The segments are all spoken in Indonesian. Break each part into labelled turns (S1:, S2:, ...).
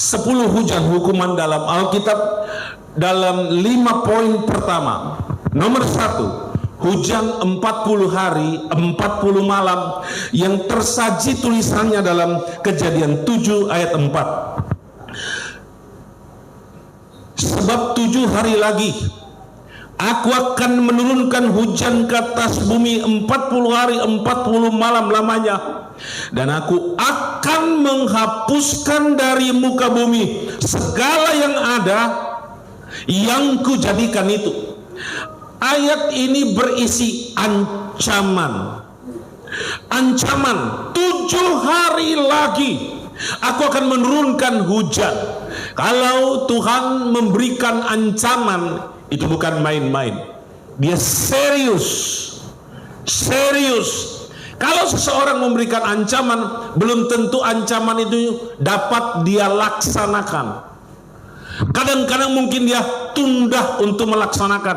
S1: 10 hujan hukuman dalam Alkitab dalam 5 poin pertama. Nomor 1, hujan 40 hari 40 malam yang tersaji tulisannya dalam Kejadian 7 ayat 4. Sebab 7 hari lagi Aku akan menurunkan hujan ke atas bumi 40 hari 40 malam lamanya, dan aku akan menghapuskan dari muka bumi segala yang ada yang kujadikan itu. Ayat ini berisi ancaman. Ancaman, 7 hari lagi aku akan menurunkan hujan. Kalau Tuhan memberikan ancaman, itu bukan main-main. Dia serius. Kalau seseorang memberikan ancaman, belum tentu ancaman itu dapat dia laksanakan. Kadang-kadang mungkin dia tunda untuk melaksanakan,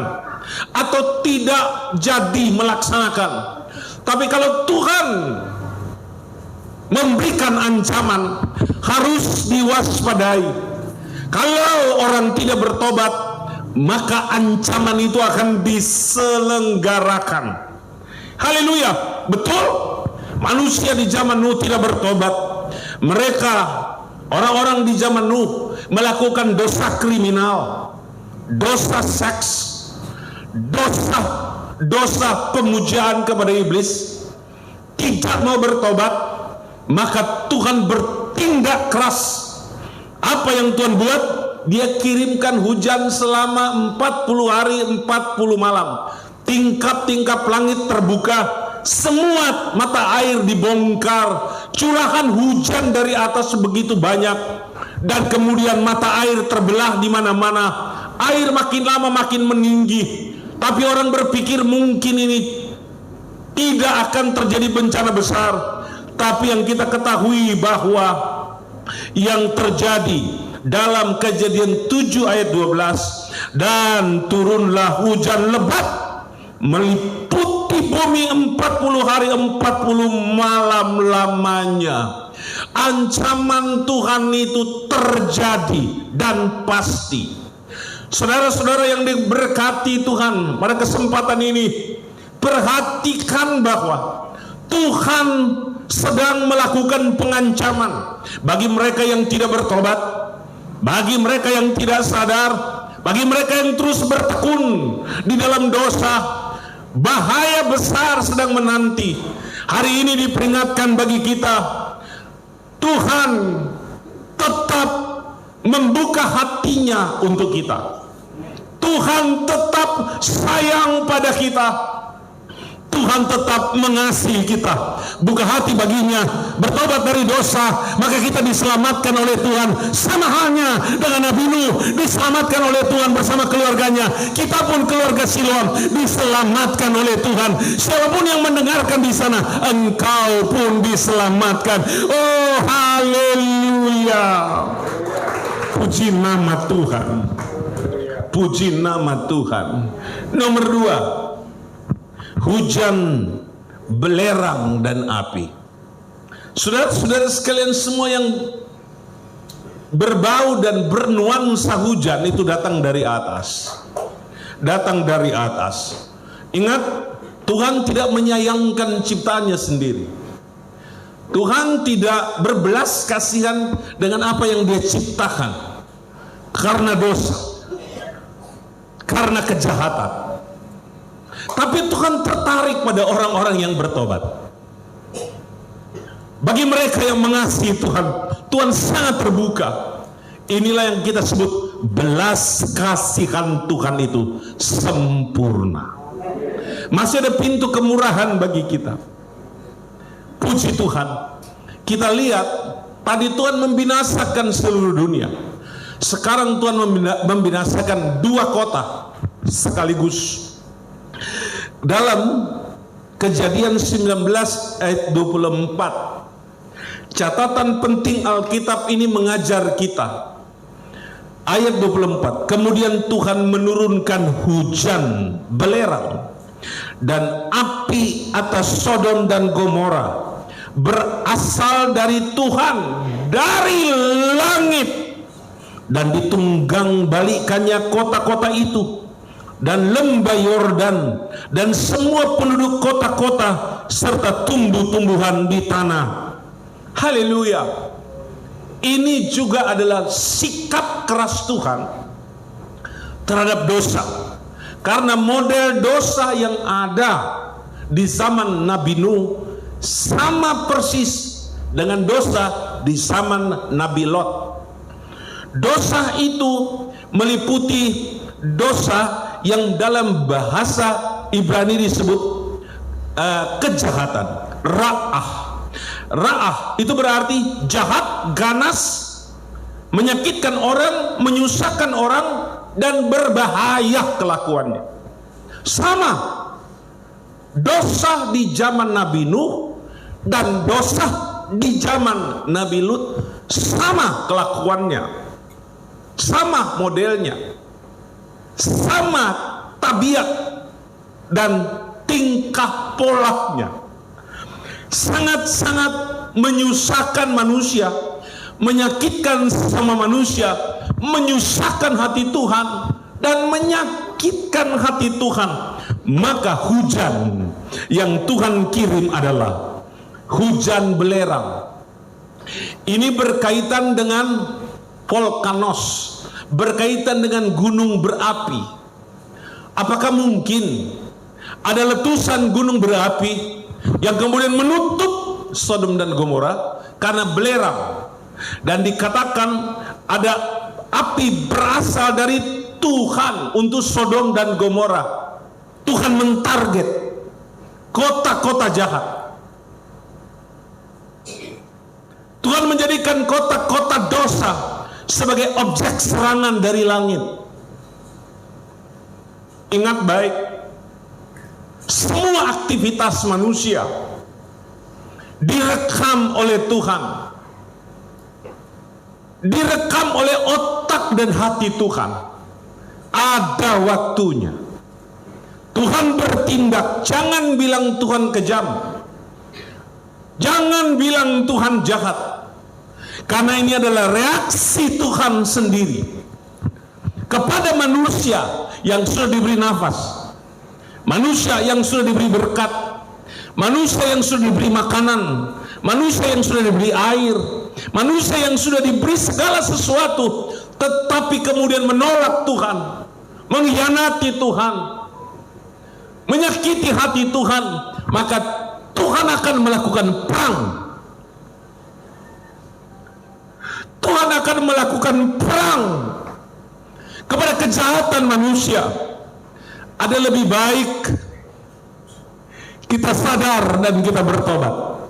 S1: atau tidak jadi melaksanakan. Tapi kalau Tuhan memberikan ancaman, harus diwaspadai. Kalau orang tidak bertobat, maka ancaman itu akan diselenggarakan. Haleluya, betul. Manusia di zaman Nuh tidak bertobat. Mereka, orang-orang di zaman Nuh, melakukan dosa kriminal, dosa seks, dosa pemujaan kepada iblis, tidak mau bertobat. Maka Tuhan bertindak keras. Apa yang Tuhan buat? Dia kirimkan hujan selama 40 hari 40 malam. Tingkap-tingkap langit terbuka, semua mata air dibongkar, curahan hujan dari atas begitu banyak, dan kemudian mata air terbelah di mana-mana. Air makin lama makin meninggi. Tapi orang berpikir mungkin ini tidak akan terjadi bencana besar. Tapi yang kita ketahui bahwa yang terjadi dalam Kejadian 7 ayat 12, dan turunlah hujan lebat meliputi bumi 40 hari 40 malam lamanya. Ancaman Tuhan itu terjadi dan pasti. Saudara-saudara yang diberkati Tuhan, pada kesempatan ini perhatikan bahwa Tuhan sedang melakukan pengancaman bagi mereka yang tidak bertobat, bagi mereka yang tidak sadar, bagi mereka yang terus bertekun di dalam dosa. Bahaya besar sedang menanti. Hari ini diperingatkan bagi kita, Tuhan tetap membuka hatinya untuk kita. Tuhan tetap sayang pada kita. Tuhan tetap mengasihi kita. Buka hati baginya, bertobat dari dosa, maka kita diselamatkan oleh Tuhan. Sama halnya dengan Nabi Nuh diselamatkan oleh Tuhan bersama keluarganya. Kita pun keluarga Siloam diselamatkan oleh Tuhan. Siapapun yang mendengarkan di sana, engkau pun diselamatkan. Oh, haleluya. Puji nama Tuhan. Puji nama Tuhan. Nomor 2, hujan, belerang, dan api. Saudara-saudara sekalian, semua yang berbau dan bernuansa hujan itu datang dari atas. Datang dari atas. Ingat, Tuhan tidak menyayangkan ciptaannya sendiri. Tuhan tidak berbelas kasihan dengan apa yang Dia ciptakan karena dosa, karena kejahatan. Tapi Tuhan tertarik pada orang-orang yang bertobat. Bagi mereka yang mengasihi Tuhan, Tuhan sangat terbuka. Inilah yang kita sebut belas kasihan Tuhan itu sempurna. Masih ada pintu kemurahan bagi kita. Puji Tuhan. Kita lihat, tadi Tuhan membinasakan seluruh dunia. Sekarang Tuhan membinasakan 2 kota sekaligus. Dalam Kejadian 19 ayat 24, catatan penting Alkitab ini mengajar kita. Ayat 24, kemudian Tuhan menurunkan hujan, belerang, dan api atas Sodom dan Gomora, berasal dari Tuhan, dari langit. dan ditunggang balikannya kota-kota itu dan lembah Yordan dan semua penduduk kota-kota serta tumbuh-tumbuhan di tanah. Haleluya. Ini juga adalah sikap keras Tuhan terhadap dosa. Karena model dosa yang ada di zaman Nabi Nuh sama persis dengan dosa di zaman Nabi Lot. Dosa itu meliputi dosa yang dalam bahasa Ibrani disebut kejahatan, ra'ah. Ra'ah itu berarti jahat, ganas, menyakitkan orang, menyusahkan orang, dan berbahaya kelakuannya. Sama dosa di zaman Nabi Nuh dan dosa di zaman Nabi Lut, sama kelakuannya, sama modelnya, sama tabiat dan tingkah polanya. Sangat-sangat menyusahkan manusia, menyakitkan sama manusia, menyusahkan hati Tuhan dan menyakitkan hati Tuhan. Maka hujan yang Tuhan kirim adalah hujan belerang. Ini berkaitan dengan volkanos, berkaitan dengan gunung berapi. Apakah mungkin ada letusan gunung berapi yang kemudian menutup Sodom dan Gomora karena belerang, dan dikatakan ada api berasal dari Tuhan untuk Sodom dan Gomora? Tuhan mentarget kota-kota jahat. Tuhan menjadikan kota-kota dosa sebagai objek serangan dari langit. Ingat baik, semua aktivitas manusia direkam oleh Tuhan, direkam oleh otak dan hati Tuhan. Ada waktunya Tuhan bertindak. Jangan bilang Tuhan kejam, jangan bilang Tuhan jahat, karena ini adalah reaksi Tuhan sendiri kepada manusia yang sudah diberi nafas, manusia yang sudah diberi berkat, manusia yang sudah diberi makanan, manusia yang sudah diberi air, manusia yang sudah diberi segala sesuatu, tetapi kemudian menolak Tuhan, mengkhianati Tuhan, menyakiti hati Tuhan. Maka Tuhan akan melakukan perang. Tuhan akan melakukan perang kepada kejahatan manusia. Ada lebih baik kita sadar dan kita bertobat,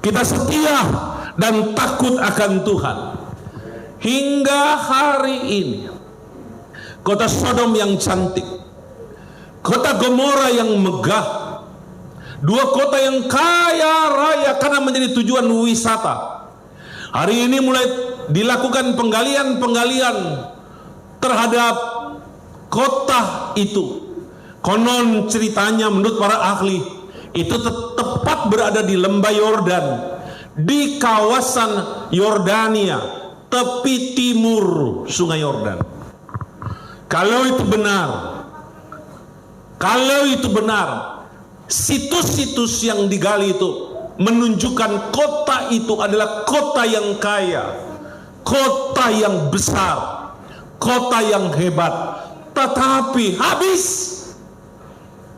S1: kita setia dan takut akan Tuhan. Hingga hari ini kota Sodom yang cantik, kota Gomora yang megah, dua kota yang kaya raya karena menjadi tujuan wisata, hari ini mulai dilakukan penggalian-penggalian terhadap kota itu. Konon ceritanya menurut para ahli itu tepat berada di lembah Yordan, di kawasan Yordania, tepi timur sungai Yordan. Kalau itu benar, situs-situs yang digali itu menunjukkan kota itu adalah kota yang kaya, kota yang besar, kota yang hebat. Tetapi habis,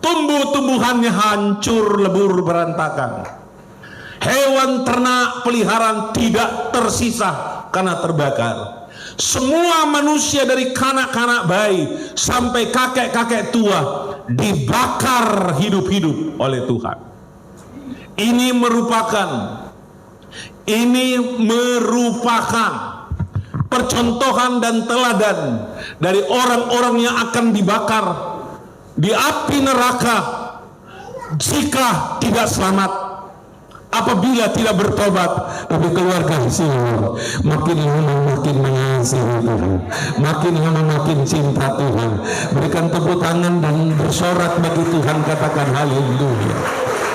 S1: tumbuh-tumbuhannya hancur, lebur, berantakan. Hewan ternak peliharaan tidak tersisa karena terbakar. Semua manusia dari kanak-kanak bayi sampai kakek-kakek tua dibakar hidup-hidup oleh Tuhan. Ini merupakan percontohan dan teladan dari orang-orang yang akan dibakar di api neraka jika tidak selamat, apabila tidak bertobat. Tapi keluarga Sion makin lama makin mengasihi Tuhan, makin lama makin cinta Tuhan. Berikan tepuk tangan dan bersorak bagi Tuhan. Katakan haleluya,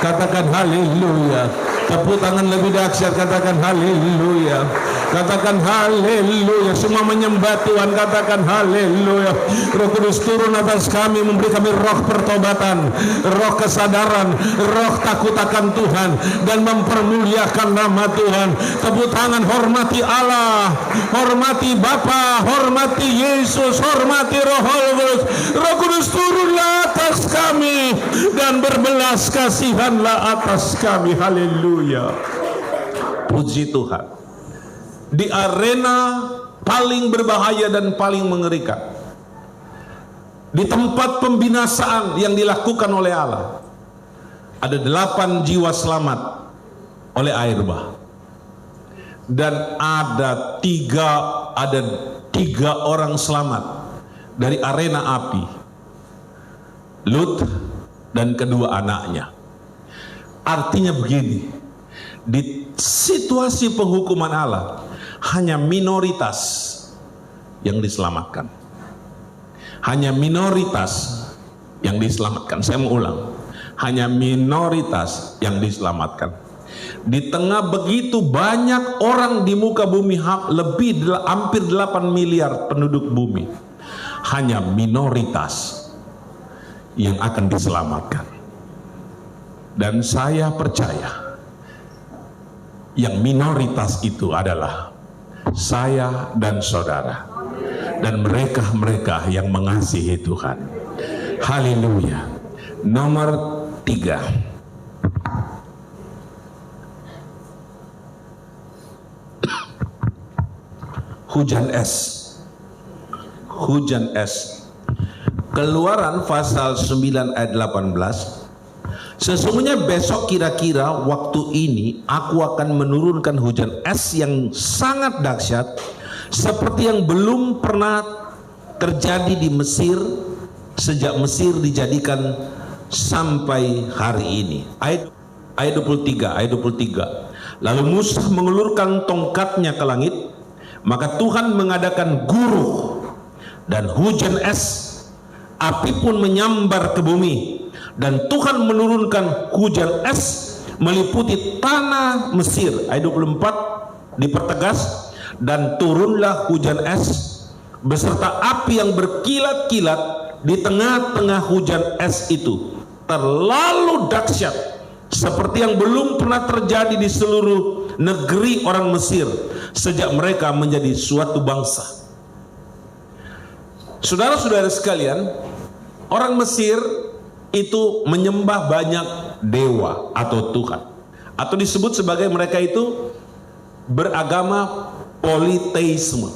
S1: katakan haleluya. Tepuk tangan lebih dahsyat, katakan haleluya. Katakan haleluya. Semua menyembah Tuhan, katakan haleluya. Roh Kudus turun atas kami, memberi kami roh pertobatan, roh kesadaran, roh takut akan Tuhan, dan mempermuliakan nama Tuhan. Tepuk tangan, hormati Allah, hormati Bapa, hormati Yesus, hormati Roh Kudus. Roh Kudus turunlah atas kami dan berbelas kasihanlah atas kami. Haleluya. Puji Tuhan. Di arena paling berbahaya dan paling mengerikan, di tempat pembinasaan yang dilakukan oleh Allah, ada 8 jiwa selamat oleh air bah, dan ada tiga orang selamat dari arena api, Lut dan kedua anaknya. Artinya begini, di situasi penghukuman Allah hanya minoritas yang diselamatkan. Hanya minoritas yang diselamatkan. Saya mau ulang, hanya minoritas yang diselamatkan. Di tengah begitu banyak orang di muka bumi, hampir 8 miliar penduduk bumi, hanya minoritas yang akan diselamatkan. Dan saya percaya yang minoritas itu adalah saya dan saudara, dan mereka yang mengasihi Tuhan. Haleluya. Nomor 3, hujan es. Hujan es. Keluaran pasal 9 ayat 18. Sesungguhnya besok kira-kira waktu ini aku akan menurunkan hujan es yang sangat dahsyat, seperti yang belum pernah terjadi di Mesir sejak Mesir dijadikan sampai hari ini. Ayat 23. Lalu Musa mengulurkan tongkatnya ke langit, maka Tuhan mengadakan guruh dan hujan es, api pun menyambar ke bumi. Dan Tuhan menurunkan hujan es meliputi tanah Mesir. Ayat 24 dipertegas, dan turunlah hujan es beserta api yang berkilat-kilat di tengah-tengah hujan es itu. Terlalu dahsyat, seperti yang belum pernah terjadi di seluruh negeri orang Mesir sejak mereka menjadi suatu bangsa. Saudara-saudara sekalian, orang Mesir itu menyembah banyak dewa atau Tuhan, atau disebut sebagai mereka itu beragama politeisme.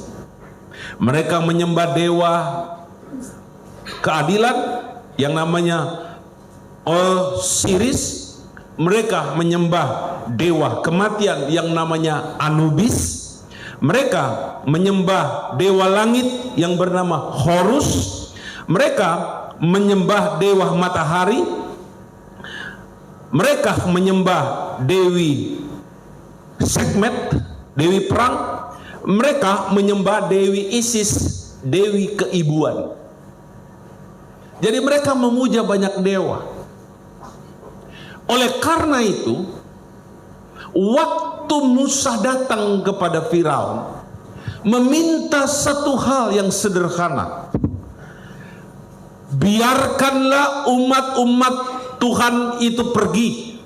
S1: Mereka menyembah dewa keadilan yang namanya Osiris. Mereka menyembah dewa kematian yang namanya Anubis. Mereka menyembah dewa langit yang bernama Horus. Mereka menyembah dewa matahari. Mereka menyembah dewi Sekhmet, dewi perang. Mereka menyembah dewi Isis, dewi keibuan. Jadi mereka memuja banyak dewa. Oleh karena itu, waktu Musa datang kepada Firaun meminta satu hal yang sederhana: biarkanlah umat-umat Tuhan itu pergi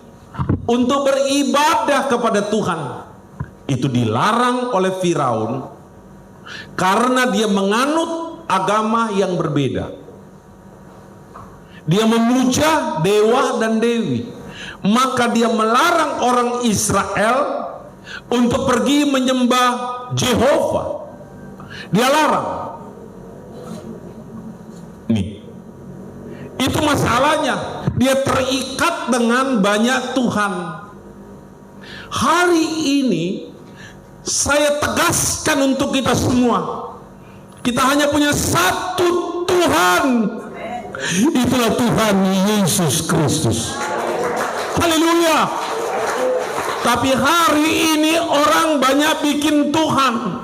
S1: untuk beribadah kepada Tuhan. Itu dilarang oleh Firaun karena dia menganut agama yang berbeda. Dia memuja dewa dan dewi. Maka dia melarang orang Israel untuk pergi menyembah Jehovah. Dia larang. Nih, itu masalahnya. Dia terikat dengan banyak Tuhan. Hari ini saya tegaskan untuk kita semua, kita hanya punya satu Tuhan. Itulah Tuhan Yesus Kristus. Haleluya. Tapi hari ini orang banyak bikin Tuhan.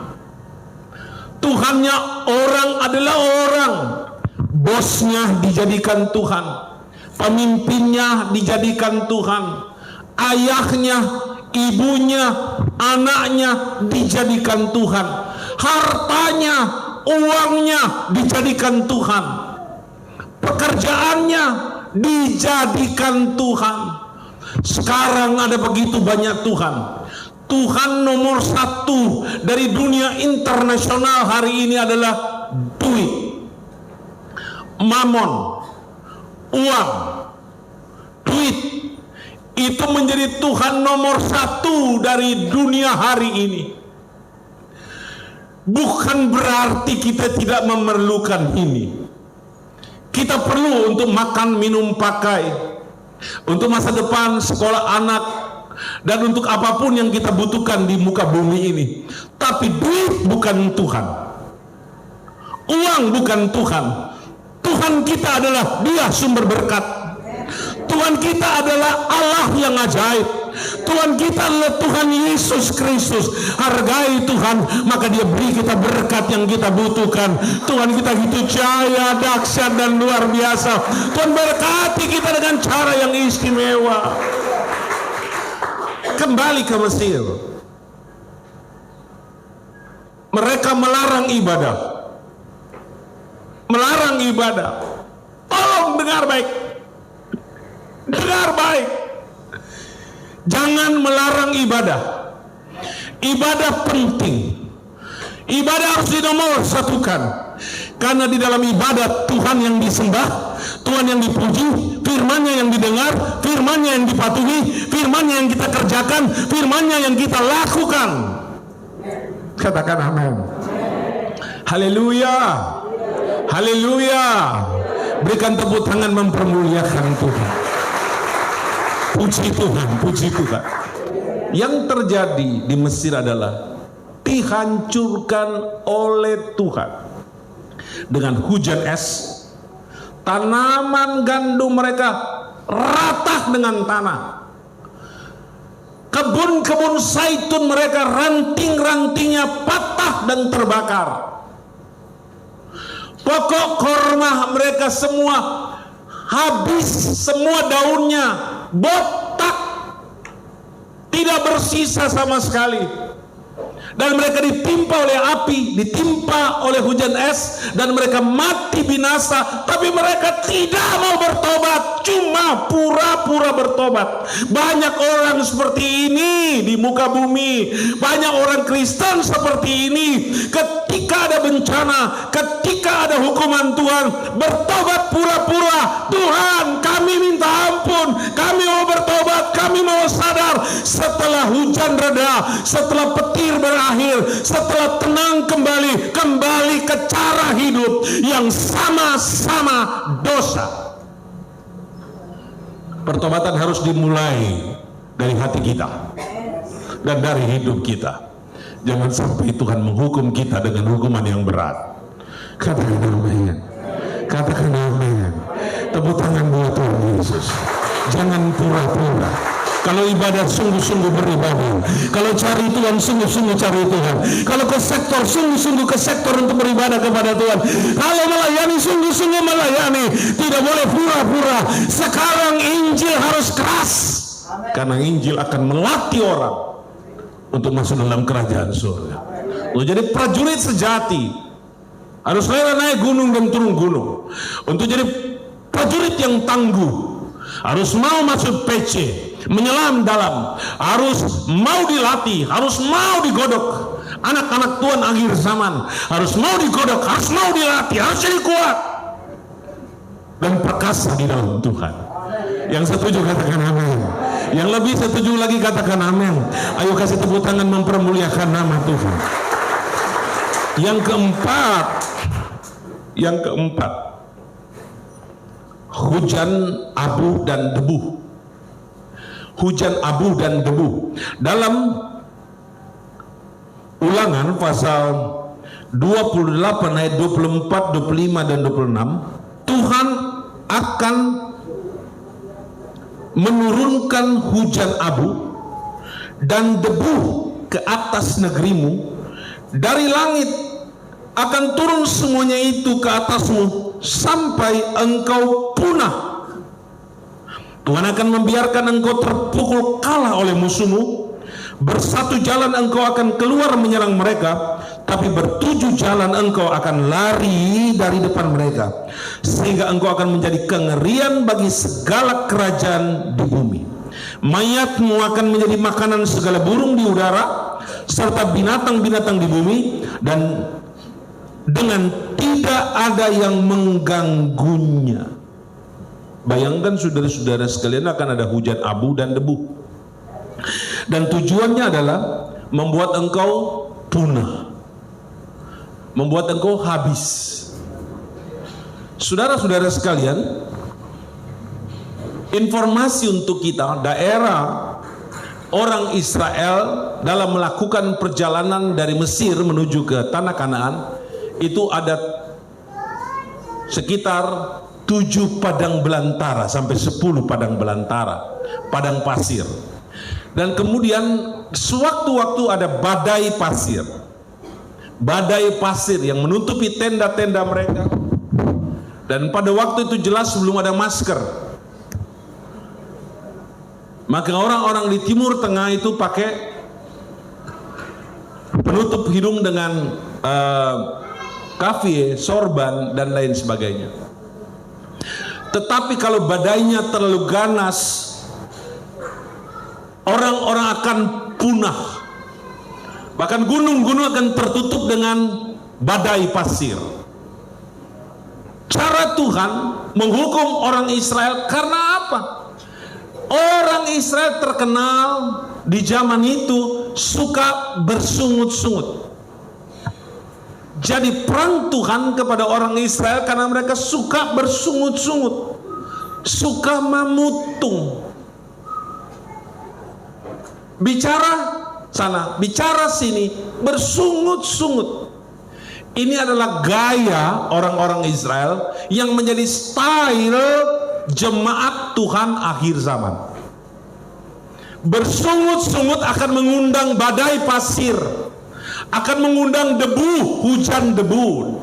S1: Tuhannya orang adalah orang. Bosnya dijadikan Tuhan, pemimpinnya dijadikan Tuhan, ayahnya, ibunya, anaknya dijadikan Tuhan, hartanya, uangnya dijadikan Tuhan, pekerjaannya dijadikan Tuhan. Sekarang ada begitu banyak Tuhan. Tuhan nomor satu dari dunia internasional hari ini adalah duit, mamon, uang, duit. Itu menjadi Tuhan nomor satu dari dunia hari ini. Bukan berarti kita tidak memerlukan ini. Kita perlu untuk makan, minum, pakai, untuk masa depan, sekolah anak, dan untuk apapun yang kita butuhkan di muka bumi ini. Tapi duit bukan Tuhan, uang bukan Tuhan. Tuhan kita adalah Dia sumber berkat. Tuhan kita adalah Allah yang ajaib. Tuhan kita adalah Tuhan Yesus Kristus. Hargai Tuhan, maka Dia beri kita berkat yang kita butuhkan. Tuhan kita itu jaya, dahsyat, dan luar biasa. Tuhan berkati kita dengan cara yang istimewa. Kembali ke Mesir, mereka melarang ibadah. Melarang ibadah. Tolong dengar baik. Dengar baik. Jangan melarang ibadah. Ibadah penting. Ibadah harus dinomorsatukan. Karena di dalam ibadat Tuhan yang disembah, Tuhan yang dipuji, firman-Nya yang didengar, firman-Nya yang dipatuhi, firman-Nya yang kita kerjakan, firman-Nya yang kita lakukan. Katakan amin. Haleluya. Haleluya. Berikan tepuk tangan mempermuliakan Tuhan. Puji Tuhan, puji Tuhan. Yang terjadi di Mesir adalah dihancurkan oleh Tuhan dengan hujan es. Tanaman gandum mereka rata dengan tanah. Kebun-kebun zaitun mereka ranting-rantingnya patah dan terbakar. Pokok korma mereka semua habis, semua daunnya botak, tidak bersisa sama sekali. Dan mereka ditimpa oleh api, ditimpa oleh hujan es, dan mereka mati binasa. Tapi mereka tidak mau bertobat, cuma pura-pura bertobat. Banyak orang seperti ini di muka bumi. Banyak orang Kristen seperti ini. Ketika ada bencana, ketika ada hukuman Tuhan, bertobat pura-pura. Tuhan, kami minta ampun, kami mau bertobat, kami mau sadar. Setelah hujan reda, setelah petir berakhir, setelah tenang kembali ke cara hidup yang sama-sama dosa. Pertobatan harus dimulai dari hati kita dan dari hidup kita. Jangan sampai Tuhan menghukum kita dengan hukuman yang berat. Katakan amin. Katakan amin. Tepuk tangan buat Tuhan Yesus. Jangan pura-pura. Kalau ibadah sungguh-sungguh beribadah. Kalau cari Tuhan sungguh-sungguh cari Tuhan. Kalau ke sektor sungguh-sungguh ke sektor untuk beribadah kepada Tuhan. Kalau melayani sungguh-sungguh melayani. Tidak boleh pura-pura. Sekarang Injil harus keras. Karena Injil akan melatih orang untuk masuk dalam kerajaan surga. Untuk jadi prajurit sejati harus rela naik gunung dan turun gunung. Untuk jadi prajurit yang tangguh harus mau masuk PC, menyelam dalam, harus mau dilatih, harus mau digodok. Anak-anak Tuhan akhir zaman harus mau digodok, harus mau dilatih, harus jadi kuat dan perkasa di dalam Tuhan. Yang setuju katakan amin. Yang lebih setuju lagi katakan amin. Ayo kasih tepuk tangan mempermuliakan nama Tuhan. Yang keempat, hujan abu dan debu. Hujan abu dan debu. Dalam Ulangan pasal 28 ayat 24, 25 dan 26, Tuhan akan menurunkan hujan abu dan debu ke atas negerimu. Dari langit akan turun semuanya itu ke atasmu sampai engkau punah. Tuhan akan membiarkan engkau terpukul kalah oleh musuhmu, Bersatu jalan engkau akan keluar menyerang mereka, tapi bertujuh jalan engkau akan lari dari depan mereka, sehingga engkau akan menjadi kengerian bagi segala kerajaan di bumi. Mayatmu akan menjadi makanan segala burung di udara, serta binatang-binatang di bumi, dan dengan tidak ada yang mengganggunya. Bayangkan saudara-saudara sekalian, akan ada hujan abu dan debu. Dan tujuannya adalah membuat engkau punah, membuat engkau habis. Saudara-saudara sekalian, informasi untuk kita, daerah orang Israel dalam melakukan perjalanan dari Mesir menuju ke tanah Kanaan itu ada sekitar 7 padang belantara sampai 10 padang belantara, padang pasir. Dan kemudian sewaktu-waktu ada badai pasir yang menutupi tenda-tenda mereka. Dan pada waktu itu jelas belum ada masker, maka orang-orang di Timur Tengah itu pakai penutup hidung dengan kafie, sorban, dan lain sebagainya. Tetapi kalau badainya terlalu ganas, orang-orang akan punah. Bahkan gunung-gunung akan tertutup dengan badai pasir. Cara Tuhan menghukum orang Israel karena apa? Orang Israel terkenal di zaman itu suka bersungut-sungut. Jadi perang Tuhan kepada orang Israel karena mereka suka bersungut-sungut, suka memutung. Bicara sana, bicara sini, bersungut-sungut. Ini adalah gaya orang-orang Israel yang menjadi style jemaat Tuhan akhir zaman. Bersungut-sungut akan mengundang badai pasir, akan mengundang debu, hujan debu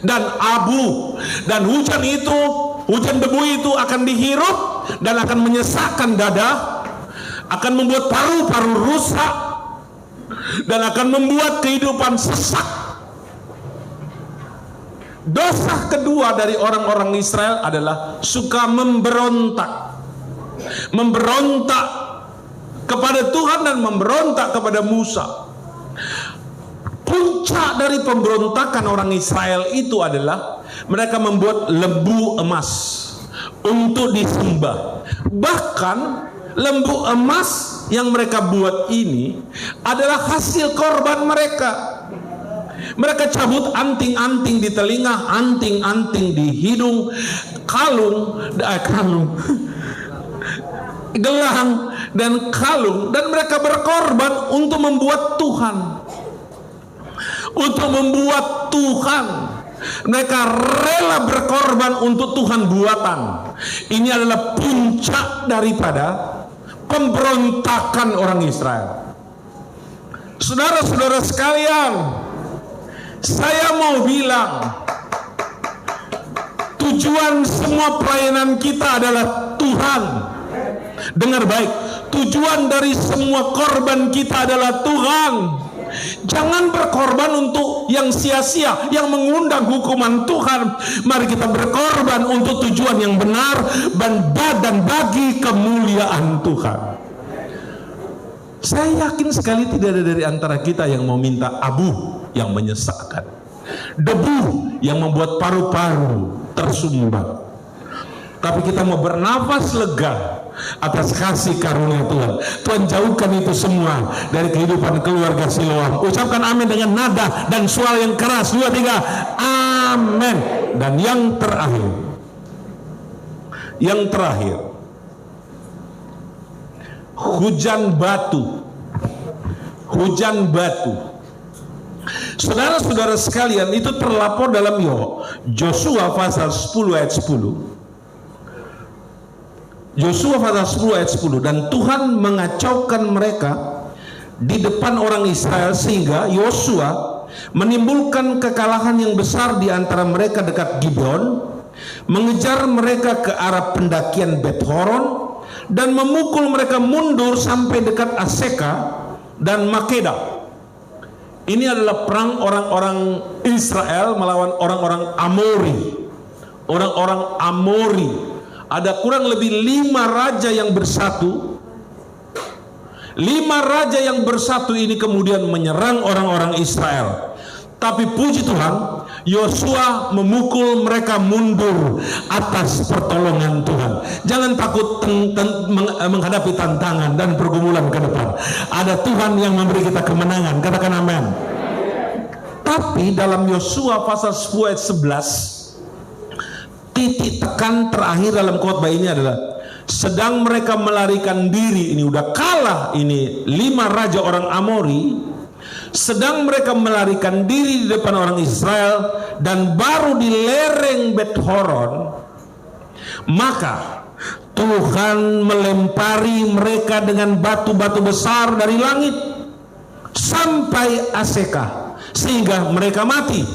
S1: dan abu, dan hujan debu itu akan dihirup dan akan menyesakkan dada, akan membuat paru-paru rusak, dan akan membuat kehidupan sesak. Dosa kedua dari orang-orang Israel adalah suka memberontak kepada Tuhan dan memberontak kepada Musa. Puncak dari pemberontakan orang Israel itu adalah mereka membuat lembu emas untuk disembah. Bahkan lembu emas yang mereka buat ini adalah hasil korban mereka. Mereka cabut anting-anting di telinga, anting-anting di hidung, gelang dan kalung, dan mereka berkorban untuk membuat Tuhan. Untuk membuat Tuhan, mereka rela berkorban untuk Tuhan buatan. Ini adalah puncak daripada pemberontakan orang Israel. Saudara-saudara sekalian, saya mau bilang, tujuan semua pelayanan kita adalah Tuhan. Dengar baik, tujuan dari semua korban kita adalah Tuhan. Jangan berkorban untuk yang sia-sia, yang mengundang hukuman Tuhan. Mari kita berkorban untuk tujuan yang benar dan bagi kemuliaan Tuhan. Saya yakin sekali tidak ada dari antara kita yang mau minta abu yang menyesakkan, debu yang membuat paru-paru tersumbat. Tapi kita mau bernafas lega atas kasih karunia Tuhan. Tuhan jauhkan itu semua dari kehidupan keluarga Siloam. Ucapkan amin dengan nada dan suara yang keras. 2, 3, amin. Dan yang terakhir, hujan batu. Saudara-saudara sekalian, itu terlapor dalam Yosua pasal 10 ayat 10. Yosua pasal 10 ayat 10. Dan Tuhan mengacaukan mereka di depan orang Israel, sehingga Yosua menimbulkan kekalahan yang besar di antara mereka dekat Gibeon, mengejar mereka ke arah pendakian Bet Horon, dan memukul mereka mundur sampai dekat Aseka, dan Makeda. Ini adalah perang orang-orang Israel melawan orang-orang Amori. Orang-orang Amori. Ada kurang lebih 5 raja yang bersatu. 5 raja yang bersatu ini kemudian menyerang orang-orang Israel. Tapi puji Tuhan, Yosua memukul mereka mundur atas pertolongan Tuhan. Jangan takut menghadapi tantangan dan pergumulan ke depan. Ada Tuhan yang memberi kita kemenangan. Katakan amin. Tapi dalam Yosua pasal 10 ayat 11, titik tekan terakhir dalam khotbah ini adalah sedang mereka melarikan diri. Ini udah kalah ini 5 raja orang Amori. Sedang mereka melarikan diri di depan orang Israel dan baru di lereng Bet Horon, maka Tuhan melempari mereka dengan batu-batu besar dari langit sampai Aseka sehingga mereka mati.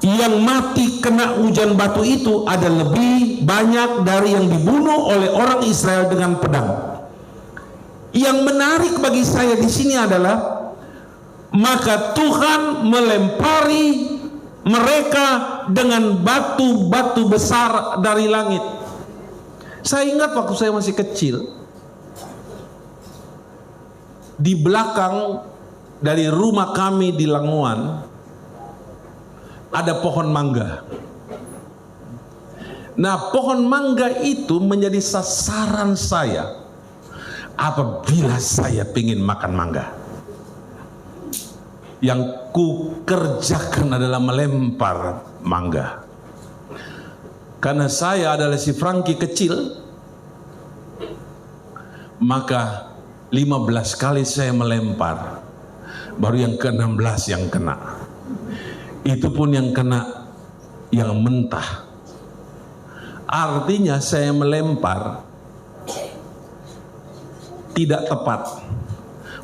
S1: Yang mati kena hujan batu itu ada lebih banyak dari yang dibunuh oleh orang Israel dengan pedang. Yang menarik bagi saya di sini adalah maka Tuhan melempari mereka dengan batu-batu besar dari langit. Saya ingat waktu saya masih kecil, di belakang dari rumah kami di Languan ada pohon mangga. Nah, pohon mangga itu menjadi sasaran saya apabila saya ingin makan mangga. Yang ku kerjakan adalah melempar mangga. Karena saya adalah si Franky kecil, maka 15 kali saya melempar, baru yang ke-16 yang kena. Itu pun yang kena yang mentah. Artinya saya melempar tidak tepat.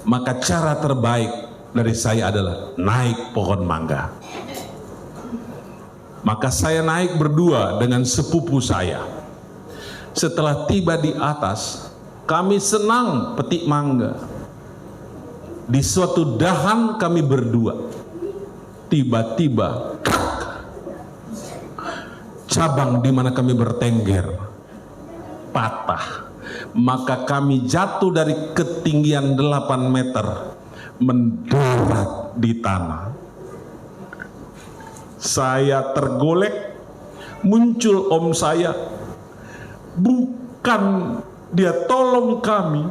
S1: Maka cara terbaik dari saya adalah naik pohon mangga. Maka saya naik berdua dengan sepupu saya. Setelah tiba di atas, kami senang petik mangga. Di suatu dahan kami berdua, tiba-tiba cabang di mana kami bertengger patah. Maka kami jatuh dari ketinggian 8 meter mendarat di tanah. Saya tergolek, muncul om saya. Bukan dia tolong kami,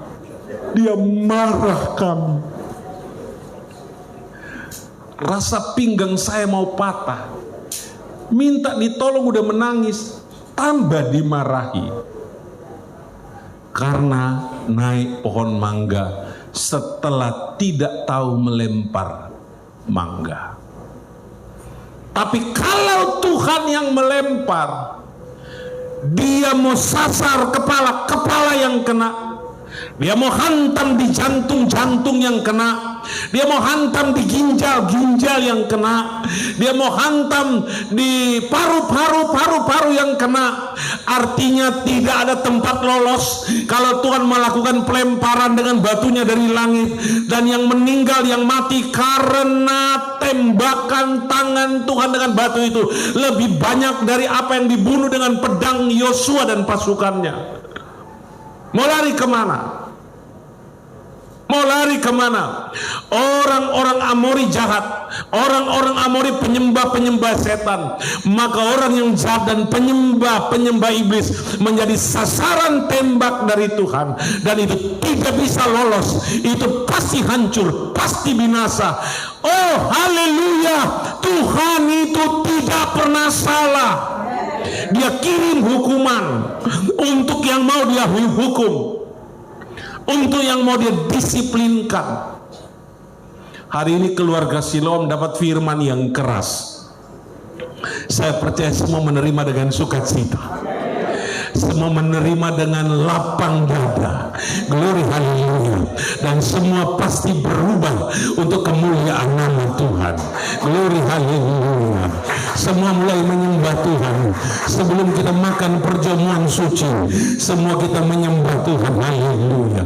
S1: dia marah kami. Rasa pinggang saya mau patah. Minta ditolong udah menangis, tambah dimarahi. Karena naik pohon mangga setelah tidak tahu melempar mangga. Tapi kalau Tuhan yang melempar, dia mau sasar kepala yang kena. Dia mau hantam di jantung yang kena. Dia mau hantam di ginjal yang kena. Dia mau hantam di paru-paru yang kena. Artinya tidak ada tempat lolos kalau Tuhan melakukan pelemparan dengan batunya dari langit. Dan yang meninggal, yang mati karena tembakan tangan Tuhan dengan batu itu lebih banyak dari apa yang dibunuh dengan pedang Yosua dan pasukannya. Mau lari kemana? Mau lari kemana? Orang-orang Amori jahat, orang-orang Amori penyembah setan. Maka orang yang jahat dan penyembah iblis menjadi sasaran tembak dari Tuhan. Dan itu tidak bisa lolos. Itu pasti hancur, pasti binasa. Oh haleluya, Tuhan itu tidak pernah salah. Dia kirim hukuman untuk yang mau dia hukum, untuk yang mau dia disiplinkan. Hari ini keluarga Siloam dapat firman yang keras. Saya percaya semua menerima dengan sukacita. Semua menerima dengan lapang dada. Glory haleluya. Dan semua pasti berubah untuk kemuliaan nama Tuhan. Glory haleluya. Semua mulai menyembah Tuhan. Sebelum kita makan perjamuan suci, semua kita menyembah Tuhan. Haleluya.